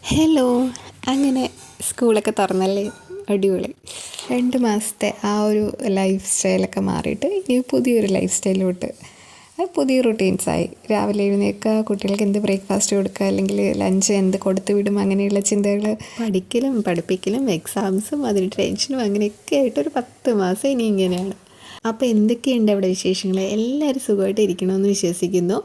Hello. അങ്ങനെ സ്കൂളൊക്കെ തുറന്നല്ലേ, അടിപൊളി. 2 മാസത്തെ ആ ഒരു ലൈഫ് സ്റ്റൈലൊക്കെ മാറിയിട്ട് ഇനി പുതിയൊരു ലൈഫ് സ്റ്റൈലിലോട്ട്, അത് പുതിയ റുട്ടീൻസായി. രാവിലെ എഴുന്നേൽക്കുക, കുട്ടികൾക്ക് എന്ത് ബ്രേക്ക്ഫാസ്റ്റ് കൊടുക്കുക, അല്ലെങ്കിൽ ലഞ്ച് എന്ത് കൊടുത്തു വിടും, അങ്ങനെയുള്ള ചിന്തകൾ. പഠിക്കലും പഠിപ്പിക്കലും എക്സാംസും അതിന് ടെൻഷനും അങ്ങനെയൊക്കെ ആയിട്ടൊരു 10 മാസം ഇനി ഇങ്ങനെയാണ്. അപ്പോൾ എന്തൊക്കെയുണ്ട് അവിടെ വിശേഷങ്ങൾ? എല്ലാവരും സുഖമായിട്ട് ഇരിക്കണമെന്ന് വിശ്വസിക്കുന്നു.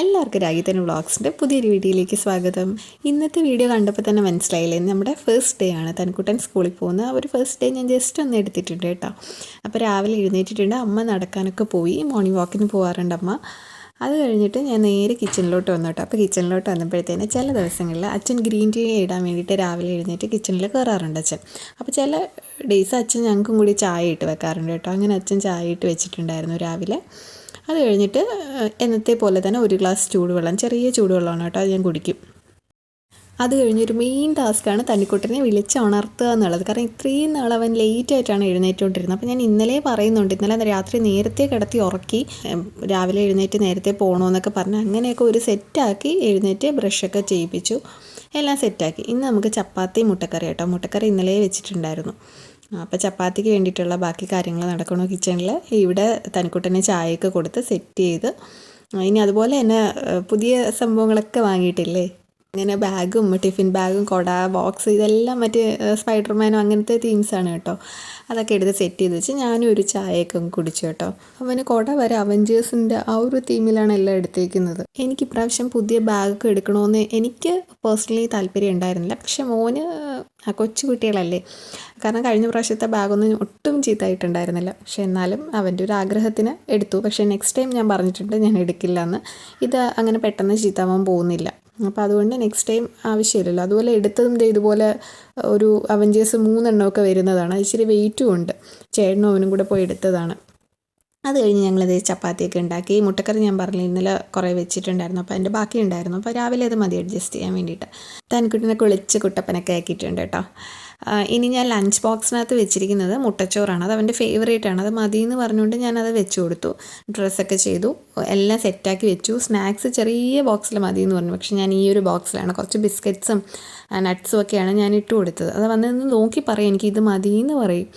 എല്ലാവർക്കും രാഗിതൻ വ്ളോഗ്സിൻ്റെ പുതിയൊരു വീഡിയോയിലേക്ക് സ്വാഗതം. ഇന്നത്തെ വീഡിയോ കണ്ടപ്പോൾ തന്നെ മനസ്സിലായില്ലേ, നമ്മുടെ ഫസ്റ്റ് ഡേ ആണ്. തൻകുട്ടൻ സ്കൂളിൽ പോകുന്ന ഒരു ഫസ്റ്റ് ഡേ ഞാൻ ജസ്റ്റ് ഒന്ന് എടുത്തിട്ടുണ്ട് കേട്ടോ. അപ്പോൾ രാവിലെ എഴുന്നേറ്റിട്ടുണ്ട്. അമ്മ നടക്കാനൊക്കെ പോയി, മോർണിംഗ് വാക്കിന് പോകാറുണ്ട് അമ്മ. അത് കഴിഞ്ഞിട്ട് ഞാൻ നേരെ കിച്ചണിലോട്ട് വന്നു കേട്ടോ. അപ്പോൾ കിച്ചണിലോട്ട് വന്നപ്പോഴത്തേന് ചില ദിവസങ്ങളിൽ അച്ഛൻ ഗ്രീൻ ടീ ഇടാൻ വേണ്ടിയിട്ട് രാവിലെ എഴുന്നേറ്റ് കിച്ചണിൽ കയറാറുണ്ട് അച്ഛൻ. അപ്പോൾ ചില ഡേയ്സ് അച്ഛൻ ഞങ്ങൾക്കും കൂടി ചായ ഇട്ട് വെക്കാറുണ്ട് കേട്ടോ. അങ്ങനെ അച്ഛൻ ചായ ഇട്ട് വെച്ചിട്ടുണ്ടായിരുന്നു രാവിലെ. അത് കഴിഞ്ഞിട്ട് എന്നത്തെ പോലെ തന്നെ ഒരു ഗ്ലാസ് ചൂടുവെള്ളം, ചെറിയ ചൂടുവെള്ളമാണ് കേട്ടോ, അത് ഞാൻ കുടിക്കും. അത് കഴിഞ്ഞൊരു മെയിൻ ടാസ്ക്കാണ് തന്നിക്കുട്ടനെ വിളിച്ച് ഉണർത്തുക എന്നുള്ളത്. കാരണം ഇത്രയും നാൾ അവൻ ലേറ്റായിട്ടാണ് എഴുന്നേറ്റുകൊണ്ടിരുന്നത്. അപ്പോൾ ഞാൻ ഇന്നലെ പറയുന്നുണ്ട്, ഇന്നലെ രാത്രി നേരത്തെ കിടത്തി ഉറക്കി, രാവിലെ എഴുന്നേറ്റ് നേരത്തെ പോകണമെന്നൊക്കെ പറഞ്ഞ് അങ്ങനെയൊക്കെ ഒരു സെറ്റാക്കി എഴുന്നേറ്റ് ബ്രഷൊക്കെ ചെയ്യിപ്പിച്ചു, എല്ലാം സെറ്റാക്കി. ഇന്ന് നമുക്ക് ചപ്പാത്തി മുട്ടക്കറി കേട്ടോ. മുട്ടക്കറി ഇന്നലെ വെച്ചിട്ടുണ്ടായിരുന്നു. അപ്പോൾ ചപ്പാത്തിക്ക് വേണ്ടിയിട്ടുള്ള ബാക്കി കാര്യങ്ങൾ നടക്കണോ കിച്ചണിൽ. ഇവിടെ തനിക്കുട്ടനെ ചായയൊക്കെ കൊടുത്ത് സെറ്റ് ചെയ്ത്, ഇനി അതുപോലെ തന്നെ പുതിയ സംഭവങ്ങളൊക്കെ വാങ്ങിയിട്ടില്ലേ, ഇങ്ങനെ ബാഗും ടിഫിൻ ബാഗും കുട ബോക്സ് ഇതെല്ലാം മറ്റേ സ്പൈഡർമാനും അങ്ങനത്തെ തീംസാണ് കേട്ടോ. അതൊക്കെ എടുത്ത് സെറ്റ് ചെയ്ത് വെച്ച് ഞാനും ഒരു ചായയൊക്കെ കുടിച്ചു കേട്ടോ. അവന് കുട വരെ അവഞ്ചേഴ്സിൻ്റെ ആ ഒരു തീമിലാണ് എല്ലാം എടുത്തേക്കുന്നത്. എനിക്ക് ഇപ്രാവശ്യം പുതിയ ബാഗൊക്കെ എടുക്കണമെന്ന് എനിക്ക് പേഴ്സണലി താല്പര്യം ഉണ്ടായിരുന്നില്ല. പക്ഷെ മോന് കൊച്ചു കുട്ടികളല്ലേ, കാരണം കഴിഞ്ഞ പ്രാവശ്യത്തെ ബാഗൊന്നും ഒട്ടും ചീത്തയായിട്ടുണ്ടായിരുന്നില്ല. പക്ഷെ എന്നാലും അവൻ്റെ ഒരു ആഗ്രഹത്തിന് എടുത്തു. പക്ഷേ നെക്സ്റ്റ് ടൈം ഞാൻ പറഞ്ഞിട്ടുണ്ട് ഞാൻ എടുക്കില്ല എന്ന്. ഇത് അങ്ങനെ പെട്ടെന്ന് ചീത്താവാൻ പോകുന്നില്ല. അപ്പോൾ അതുകൊണ്ട് നെക്സ്റ്റ് ടൈം ആവശ്യമില്ലല്ലോ. അതുപോലെ എടുത്തതും ഇതുപോലെ ഒരു അവഞ്ചേഴ്സ് 3 എണ്ണമൊക്കെ വരുന്നതാണ്. ഇച്ചിരി വെയിറ്റും ഉണ്ട്. ചേട്ടനും അവനും കൂടെ പോയി എടുത്തതാണ്. അത് കഴിഞ്ഞ് ഞങ്ങളിത് ചപ്പാത്തിയൊക്കെ ഉണ്ടാക്കി. മുട്ടക്കറി ഞാൻ പറഞ്ഞില്ല ഇന്നലെ കുറേ വെച്ചിട്ടുണ്ടായിരുന്നു, അപ്പോൾ അതിൻ്റെ ബാക്കി ഉണ്ടായിരുന്നു. അപ്പോൾ രാവിലെ അത് മതി അഡ്ജസ്റ്റ് ചെയ്യാൻ വേണ്ടിയിട്ട്. തനിക്കുട്ടിനെ കുളിച്ച് കുട്ടപ്പനൊക്കെ ആക്കിയിട്ടുണ്ട് കേട്ടോ. ഇനി ഞാൻ ലഞ്ച് ബോക്സിനകത്ത് വെച്ചിരിക്കുന്നത് മുട്ടച്ചോറാണ്. അത് അവൻ്റെ ഫേവറേറ്റ് ആണ്. അത് മതി എന്ന് പറഞ്ഞുകൊണ്ട് ഞാനത് വെച്ച് കൊടുത്തു. ഡ്രസ്സൊക്കെ ചെയ്തു, എല്ലാം സെറ്റാക്കി വെച്ചു. സ്നാക്സ് ചെറിയ ബോക്സിൽ മതി എന്ന് പറഞ്ഞു. പക്ഷേ ഞാൻ ഈ ഒരു ബോക്സിലാണ് കുറച്ച് ബിസ്ക്കറ്റ്സും നട്ട്സും ഒക്കെയാണ് ഞാൻ ഇട്ട് കൊടുത്തത്. അത് വന്ന് നോക്കി പറയും, എനിക്ക് ഇത് മതി എന്ന് പറയും.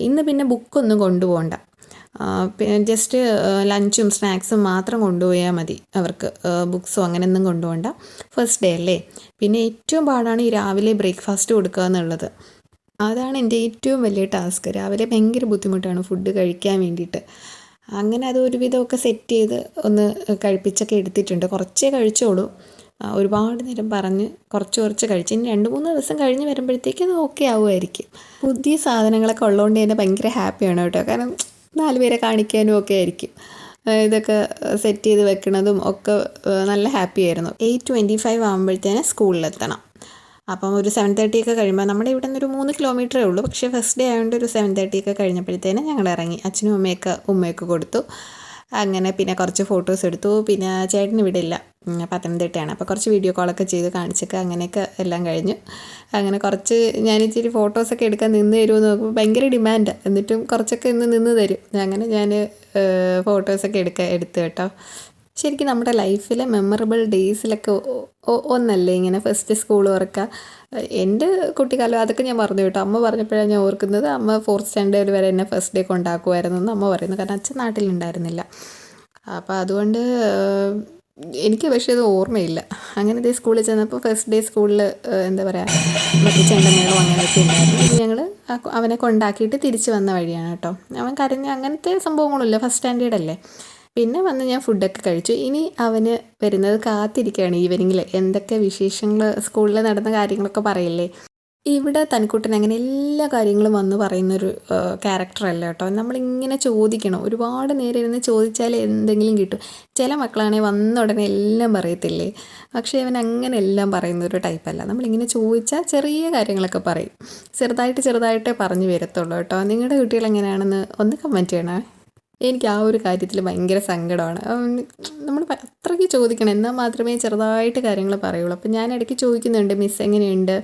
ഇന്ന് പിന്നെ ബുക്കൊന്നും കൊണ്ടുപോകണ്ട, പിന്നെ ജസ്റ്റ് ലഞ്ചും സ്നാക്സും മാത്രം കൊണ്ടുപോയാൽ മതി അവർക്ക്. ബുക്സോ അങ്ങനെയൊന്നും കൊണ്ടുപോകണ്ട, ഫസ്റ്റ് ഡേ അല്ലേ. പിന്നെ ഏറ്റവും പാടാണ് ഈ രാവിലെ ബ്രേക്ക്ഫാസ്റ്റ് കൊടുക്കുക എന്നുള്ളത്. അതാണ് എൻ്റെ ഏറ്റവും വലിയ ടാസ്ക്. രാവിലെ ഭയങ്കര ബുദ്ധിമുട്ടാണ് ഫുഡ് കഴിക്കാൻ വേണ്ടിയിട്ട്. അങ്ങനെ അത് ഒരുവിധമൊക്കെ സെറ്റ് ചെയ്ത് ഒന്ന് കഴിപ്പിച്ചൊക്കെ എടുത്തിട്ടുണ്ട്. കുറച്ചേ കഴിച്ചോളൂ, ഒരുപാട് നേരം പറഞ്ഞ് കുറച്ച് കഴിച്ച്. ഇനി 2-3 ദിവസം കഴിഞ്ഞ് വരുമ്പോഴത്തേക്കും അത് ഓക്കെ ആവുമായിരിക്കും. പുതിയ സാധനങ്ങളൊക്കെ ഉള്ളതുകൊണ്ട് തന്നെ ഭയങ്കര ഹാപ്പിയാണ് കേട്ടോ. കാരണം 4 പേരെ കാണിക്കാനും ഒക്കെ ആയിരിക്കും ഇതൊക്കെ സെറ്റ് ചെയ്ത് വെക്കുന്നതും ഒക്കെ. നല്ല ഹാപ്പി ആയിരുന്നു. 8:25 ആകുമ്പോഴത്തേന് സ്കൂളിലെത്തണം. അപ്പം ഒരു 7:30 ഒക്കെ കഴിയുമ്പോൾ, നമ്മുടെ ഇവിടെ നിന്നൊരു 3 കിലോമീറ്ററേ ഉള്ളൂ. പക്ഷേ ഫസ്റ്റ് ഡേ ആയതുകൊണ്ട് ഒരു 7:30 ഒക്കെ കഴിഞ്ഞപ്പോഴത്തേന് ഞങ്ങൾ ഇറങ്ങി. അച്ഛനും ഉമ്മയൊക്കെ കൊടുത്തു. അങ്ങനെ പിന്നെ കുറച്ച് ഫോട്ടോസ് എടുത്തു. പിന്നെ ചേട്ടന് ഇവിടെ ഇല്ല, പത്തനംതിട്ടയാണ്. അപ്പോൾ കുറച്ച് വീഡിയോ കോളൊക്കെ ചെയ്ത് കാണിച്ചൊക്കെ അങ്ങനെയൊക്കെ എല്ലാം കഴിഞ്ഞു. അങ്ങനെ കുറച്ച് ഞാനിച്ചിരി ഫോട്ടോസൊക്കെ എടുക്കാൻ നിന്ന് തരുമെന്ന് നോക്കുമ്പോൾ ഭയങ്കര ഡിമാൻഡ്. എന്നിട്ടും കുറച്ചൊക്കെ നിന്ന് തരും. അങ്ങനെ ഞാൻ ഫോട്ടോസൊക്കെ എടുത്തു കേട്ടോ. ശരിക്കും നമ്മുടെ ലൈഫിലെ മെമ്മറബിൾ ഡേയ്സിലൊക്കെ ഒന്നല്ലേ ഇങ്ങനെ ഫസ്റ്റ് സ്കൂൾ തുറക്കുക. എൻ്റെ കുട്ടിക്കാലം അതൊക്കെ ഞാൻ പറഞ്ഞു കേട്ടോ. അമ്മ പറഞ്ഞപ്പോഴാണ് ഞാൻ ഓർക്കുന്നത്, അമ്മ 4th സ്റ്റാൻഡേർഡ് വരെ എന്നെ ഫസ്റ്റ് ഡേ കൊണ്ടാക്കുമായിരുന്നു എന്ന് അമ്മ പറയുന്നു. കാരണം അച്ഛൻ നാട്ടിലുണ്ടായിരുന്നില്ല. അപ്പോൾ അതുകൊണ്ട് എനിക്ക് പക്ഷേ ഇത് ഓർമ്മയില്ല. അങ്ങനെ ഇതേ സ്കൂളിൽ ചെന്നപ്പോൾ ഫസ്റ്റ് ഡേ സ്കൂളിൽ എന്താ പറയുക, മറ്റേ ചെണ്ടമേളവും അങ്ങനെയൊക്കെ ഉണ്ടായിരുന്നു. ഇത് ഞങ്ങൾ അവനെ കൊണ്ടാക്കിയിട്ട് തിരിച്ച് വന്ന വഴിയാണ് കേട്ടോ. അവൻ കരഞ്ഞ് അങ്ങനത്തെ സംഭവങ്ങളില്ല, ഫസ്റ്റ് സ്റ്റാൻഡേർഡ് അല്ലേ. പിന്നെ വന്ന് ഞാൻ ഫുഡൊക്കെ കഴിച്ചു. ഇനി അവന് വരുന്നത് കാത്തിരിക്കുകയാണ് ഈവനിങ്ങിൽ. എന്തൊക്കെ വിശേഷങ്ങൾ സ്കൂളിൽ നടന്ന കാര്യങ്ങളൊക്കെ പറയില്ലേ. ഇവിടെ തനിക്കുട്ടൻ അങ്ങനെ എല്ലാ കാര്യങ്ങളും വന്ന് പറയുന്നൊരു ക്യാരക്ടറല്ല കേട്ടോ. നമ്മളിങ്ങനെ ചോദിക്കണം, ഒരുപാട് നേരം ഇരുന്ന് ചോദിച്ചാൽ എന്തെങ്കിലും കിട്ടും. ചില മക്കളാണെങ്കിൽ വന്ന ഉടനെ എല്ലാം പറയത്തില്ലേ, പക്ഷേ അവൻ അങ്ങനെ എല്ലാം പറയുന്നൊരു ടൈപ്പല്ല. നമ്മളിങ്ങനെ ചോദിച്ചാൽ ചെറിയ കാര്യങ്ങളൊക്കെ പറയും, ചെറുതായിട്ടേ പറഞ്ഞു വരത്തുള്ളൂ കേട്ടോ. നിങ്ങളുടെ കുട്ടികൾ എങ്ങനെയാണെന്ന് ഒന്ന് കമൻറ്റ് ചെയ്യണേ. എനിക്ക് ആ ഒരു കാര്യത്തിൽ ഭയങ്കര സങ്കടമാണ്. നമ്മൾ അത്രയ്ക്ക് ചോദിക്കണം, എന്നാൽ മാത്രമേ ചെറുതായിട്ട് കാര്യങ്ങൾ പറയുള്ളൂ. അപ്പം ഞാൻ ഇടയ്ക്ക് ചോദിക്കുന്നുണ്ട്, മിസ് എങ്ങനെയുണ്ട്.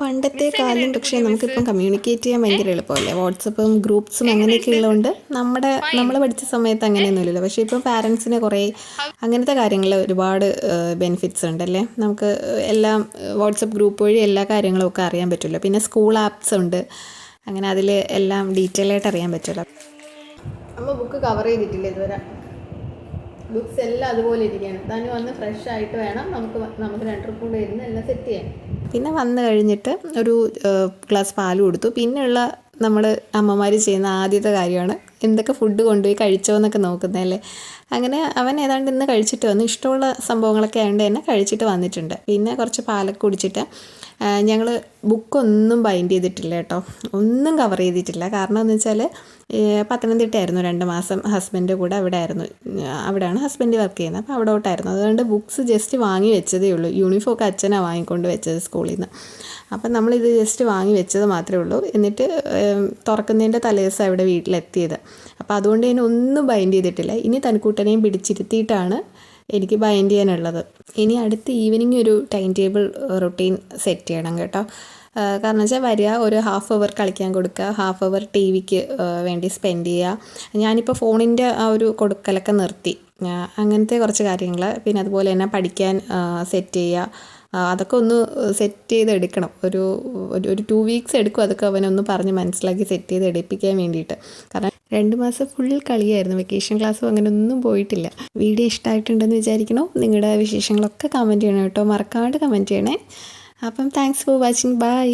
പണ്ടത്തെ കാലം പക്ഷേ നമുക്കിപ്പം കമ്മ്യൂണിക്കേറ്റ് ചെയ്യാൻ ഭയങ്കര എളുപ്പമല്ലേ. വാട്സപ്പും ഗ്രൂപ്പ്സും അങ്ങനെയൊക്കെ ഉള്ളതുകൊണ്ട് നമ്മൾ പഠിച്ച സമയത്ത് അങ്ങനെയൊന്നുമില്ലല്ലോ. പക്ഷേ ഇപ്പം പാരൻസിന് കുറേ അങ്ങനത്തെ കാര്യങ്ങൾ ഒരുപാട് ബെനിഫിറ്റ്സ് ഉണ്ടല്ലേ. നമുക്ക് എല്ലാം വാട്സപ്പ് ഗ്രൂപ്പ് വഴി എല്ലാ കാര്യങ്ങളും ഒക്കെ അറിയാൻ പറ്റുമല്ലോ. പിന്നെ സ്കൂൾ ആപ്സ് ഉണ്ട്, അങ്ങനെ അതിൽ എല്ലാം ഡീറ്റെയിൽ ആയിട്ട് അറിയാൻ പറ്റുമല്ലോ. അമ്മ ബുക്ക് കവർ ചെയ്തിട്ടില്ല ഇതുവരെ. ബുക്സ് എല്ലാം അതുപോലെ ഇരിക്കുകയാണ്. തന്നെ വന്ന് ഫ്രഷ് ആയിട്ട് വേണം നമുക്ക് 2 ട്രിപ്പ് കൊണ്ട് ഇരുന്ന് എല്ലാം സെറ്റ് ചെയ്യാൻ. പിന്നെ വന്നു കഴിഞ്ഞിട്ട് ഒരു ഗ്ലാസ് പാൽ കൊടുത്തു. പിന്നെയുള്ള നമ്മൾ അമ്മമാർ ചെയ്യുന്ന ആദ്യത്തെ കാര്യമാണ് എന്തൊക്കെ ഫുഡ് കൊണ്ടുപോയി കഴിച്ചോ എന്നൊക്കെ നോക്കുന്നതല്ലേ. അങ്ങനെ അവൻ ഏതാണ്ട് ഇന്ന് കഴിച്ചിട്ട് വന്നു. ഇഷ്ടമുള്ള സംഭവങ്ങളൊക്കെ ആയതുകൊണ്ട് തന്നെ കഴിച്ചിട്ട് വന്നിട്ടുണ്ട്. പിന്നെ കുറച്ച് പാലൊക്കെ കുടിച്ചിട്ട് ഞങ്ങൾ ബുക്കൊന്നും ബൈൻഡ് ചെയ്തിട്ടില്ല കേട്ടോ, ഒന്നും കവർ ചെയ്തിട്ടില്ല. കാരണം എന്ന് വെച്ചാൽ പത്തനംതിട്ടയായിരുന്നു 2 മാസം ഹസ്ബൻഡ് കൂടെ അവിടെ ആയിരുന്നു. അവിടെയാണ് ഹസ്ബൻഡ് വർക്ക് ചെയ്യുന്നത്. അപ്പോൾ അവിടോട്ടായിരുന്നു. അതുകൊണ്ട് ബുക്സ് ജസ്റ്റ് വാങ്ങി വെച്ചതേ ഉള്ളൂ. യൂണിഫോം ഒക്കെ അച്ഛനാണ് വാങ്ങിക്കൊണ്ട് വെച്ചത് സ്കൂളിൽ നിന്ന്. അപ്പം നമ്മളിത് ജസ്റ്റ് വാങ്ങി വെച്ചത് മാത്രമേ ഉള്ളൂ. എന്നിട്ട് തുറക്കുന്നതിൻ്റെ തലേദിവസം ഇവിടെ വീട്ടിലെത്തിയത്. അപ്പോൾ അതുകൊണ്ട് തന്നെ ഒന്നും ബൈൻഡ് ചെയ്തിട്ടില്ല. ഇനി തനിക്കൂട്ടനെയും പിടിച്ചിരുത്തിയിട്ടാണ് എനിക്ക് ബൈൻഡ് ചെയ്യാനുള്ളത്. ഇനി അടുത്ത ഈവനിങ് ഒരു ടൈം ടേബിൾ റൊട്ടീൻ സെറ്റ് ചെയ്യണം കേട്ടോ. കാരണം വെച്ചാൽ വരിക, ഒരു ഹാഫ് അവർ കളിക്കാൻ കൊടുക്കുക, ഹാഫ് അവർ ടി വിക്ക് വേണ്ടി സ്പെൻഡ് ചെയ്യുക. ഞാനിപ്പോൾ ഫോണിൻ്റെ ആ ഒരു കൊടുക്കലൊക്കെ നിർത്തി. അങ്ങനത്തെ കുറച്ച് കാര്യങ്ങൾ. പിന്നെ അതുപോലെ തന്നെ പഠിക്കാൻ സെറ്റ് ചെയ്യുക. അതൊക്കെ ഒന്ന് സെറ്റ് ചെയ്തെടുക്കണം. ഒരു 2 വീക്സ് എടുക്കും അതൊക്കെ അവനൊന്ന് പറഞ്ഞ് മനസ്സിലാക്കി സെറ്റ് ചെയ്ത് എടുപ്പിക്കാൻ വേണ്ടിയിട്ട്. കാരണം 2 മാസം ഫുൾ കളിയായിരുന്നു. വെക്കേഷൻ ക്ലാസ്സും അങ്ങനെ ഒന്നും പോയിട്ടില്ല. വീഡിയോ ഇഷ്ടമായിട്ടുണ്ടെന്ന് വിചാരിക്കണോ. നിങ്ങളുടെ വിശേഷങ്ങളൊക്കെ കമൻറ്റ് ചെയ്യണം കേട്ടോ, മറക്കാണ്ട് കമൻറ്റ് ചെയ്യണേ. അപ്പം താങ്ക്സ് ഫോർ വാച്ചിങ്. ബൈ.